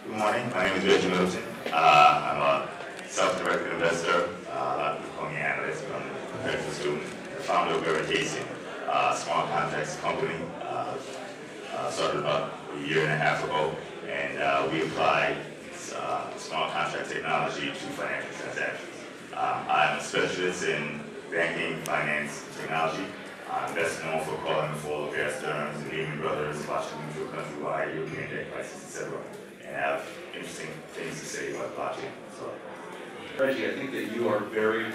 Good morning. My name is Reggie Middleton. I'm a self-directed investor, a analyst, a graduate student, the founder of Veritation, a small contracts company. Started about a year and a half ago, and we applied small contract technology to financial transactions. I'm a specialist in banking, finance, technology. I'm best known for calling for Bear Stearns, Lehman Brothers, Washington Mutual, Countrywide, European debt crisis, etc. And I have interesting things to say about blockchain. So, Reggie, I think that you are very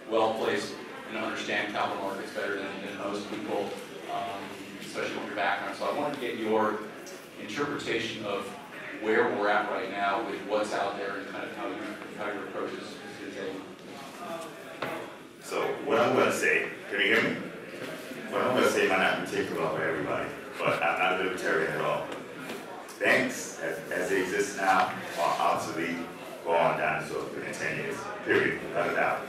well placed and understand capital markets better than most people, especially with your background. So I wanted to get your interpretation of where we're at right now with what's out there and kind of how your approach is So what I'm going to say, can you hear me? What I'm going to say might not be taken off by everybody, but I'm not a libertarian at all. Banks, as they exist now, are obsolete, gone down so in 10 years, period, without a doubt.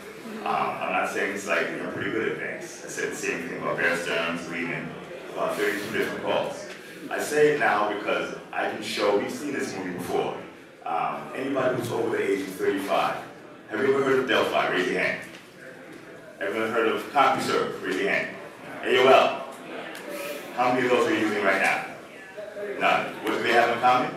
I'm not saying it's like, I'm pretty good at banks. I said the same thing about Bear Stearns, Lehman, about 32 different calls. I say it now because I can show, we've seen this movie before. Anybody who's over the age of 35, have you ever heard of Delphi? Raise your hand. Ever heard of CompuServe? Raise your hand. AOL. How many of those are you using right now? None. What do they have in common?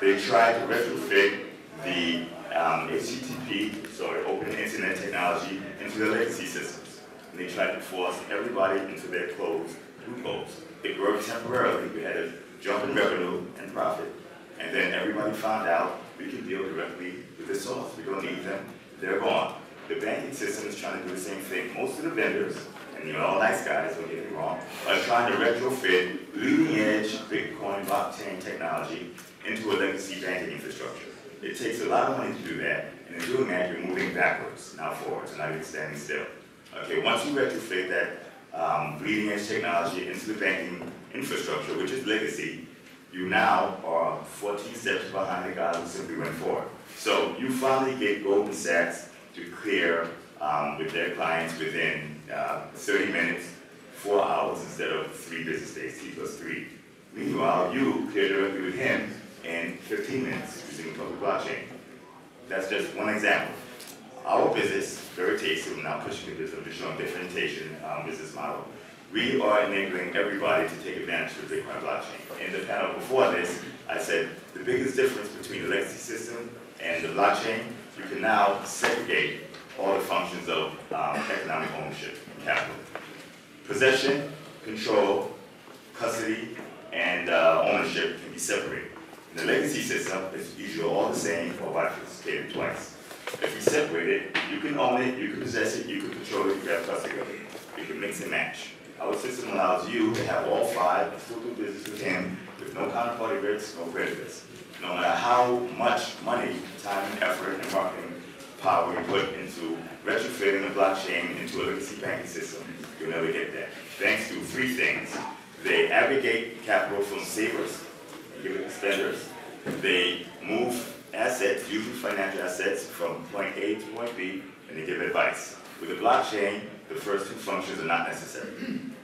They tried to retrofit the HTTP, so open internet technology, into their legacy systems. And they tried to force everybody into their closed loopholes. It worked temporarily. We had a jump in revenue and profit. And then everybody found out we can deal directly with the source. We don't need them. They're gone. The banking system is trying to do the same thing. Most of the vendors, and you're all nice guys, don't get me wrong, are trying to retrofit leading-edge Bitcoin blockchain technology into a legacy banking infrastructure. It takes a lot of money to do that, and in doing that, you're moving backwards, not forwards, not even standing still. Okay, once you retrofit that leading-edge technology into the banking infrastructure, which is legacy, you now are 14 steps behind the guy who simply went forward. So you finally get Goldman Sachs to clear with their clients within 30 minutes, 4 hours instead of 3 business days, T plus 3. Meanwhile, you clear directly with him in 15 minutes using public blockchain. That's just one example. Our business, Veritation, we're now pushing the traditional differentiation business model. We are enabling everybody to take advantage of the Bitcoin blockchain. In the panel before this, I said the biggest difference between the legacy system and the blockchain, you can now segregate all the functions of economic ownership, capital. Possession, control, custody, and ownership can be separated. In the legacy system, it's usually all the same or bifurcated twice. If you separate it, you can own it, you can possess it, you can control it, you can have custody of it. You can mix and match. Our system allows you to have all 5 and still do business with him with no counterparty risk, no credit risk. No matter how much money, time, and effort, and marketing power you put into retrofitting the blockchain into a legacy banking system, you'll never get that. Banks do 3 things. They aggregate capital from savers and give it to spenders. They move assets, usually financial assets, from point A to point B, and they give advice. With the blockchain, the first 2 functions are not necessary.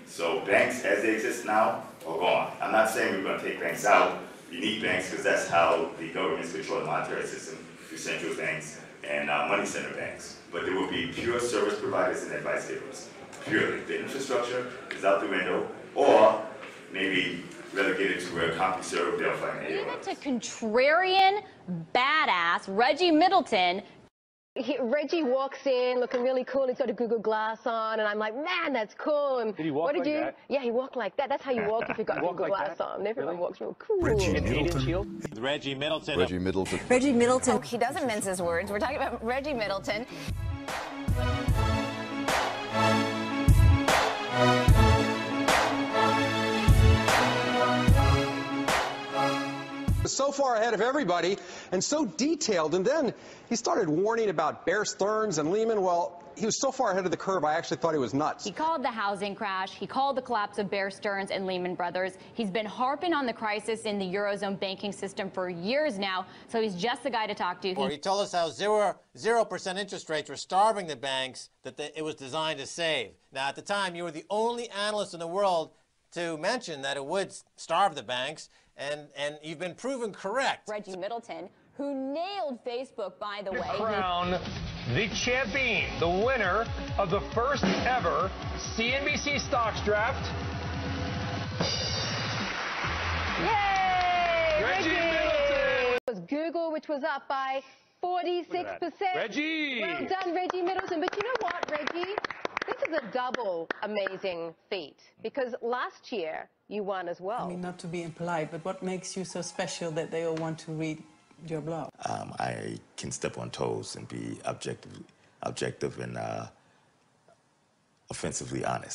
So banks, as they exist now, are gone. I'm not saying we're going to take banks out. You need banks because that's how the governments control the monetary system, through central banks and money center banks. But there will be pure service providers and advice givers. Purely. The infrastructure is out the window, or maybe relegated to where CompuServe, Delphi, and AOL. It's a contrarian, badass Reggie Middleton. Reggie walks in looking really cool. He's got a Google Glass on, and I'm like, man, that's cool. And did he walk like that? Yeah, he walked like that. That's how you walk if you've got Google Glass on. Everyone walks real cool. Reggie Middleton. Reggie Middleton. Reggie Middleton. Reggie Middleton. Oh, he doesn't mince his words. We're talking about Reggie Middleton. So far ahead of everybody and so detailed, and then he started warning about Bear Stearns and Lehman. Well, he was so far ahead of the curve, I actually thought he was nuts. He called the housing crash. He called the collapse of Bear Stearns and Lehman Brothers. He's been harping on the crisis in the Eurozone banking system for years now, so he's just the guy to talk to. He told us how 0% interest rates were starving the banks that it was designed to save. Now, at the time, you were the only analyst in the world to mention that it would starve the banks, and you've been proven correct. Reggie Middleton, who nailed Facebook, by the way. Crown the champion, the winner of the first ever CNBC Stocks Draft. Yay! Reggie Middleton! It was Google, which was up by 46%. Reggie! Well done, Reggie Middleton. But you know what, Reggie? This is a double amazing feat, because last year you won as well. I mean, not to be impolite, but what makes you so special that they all want to read your blog? I can step on toes and be objective and offensively honest.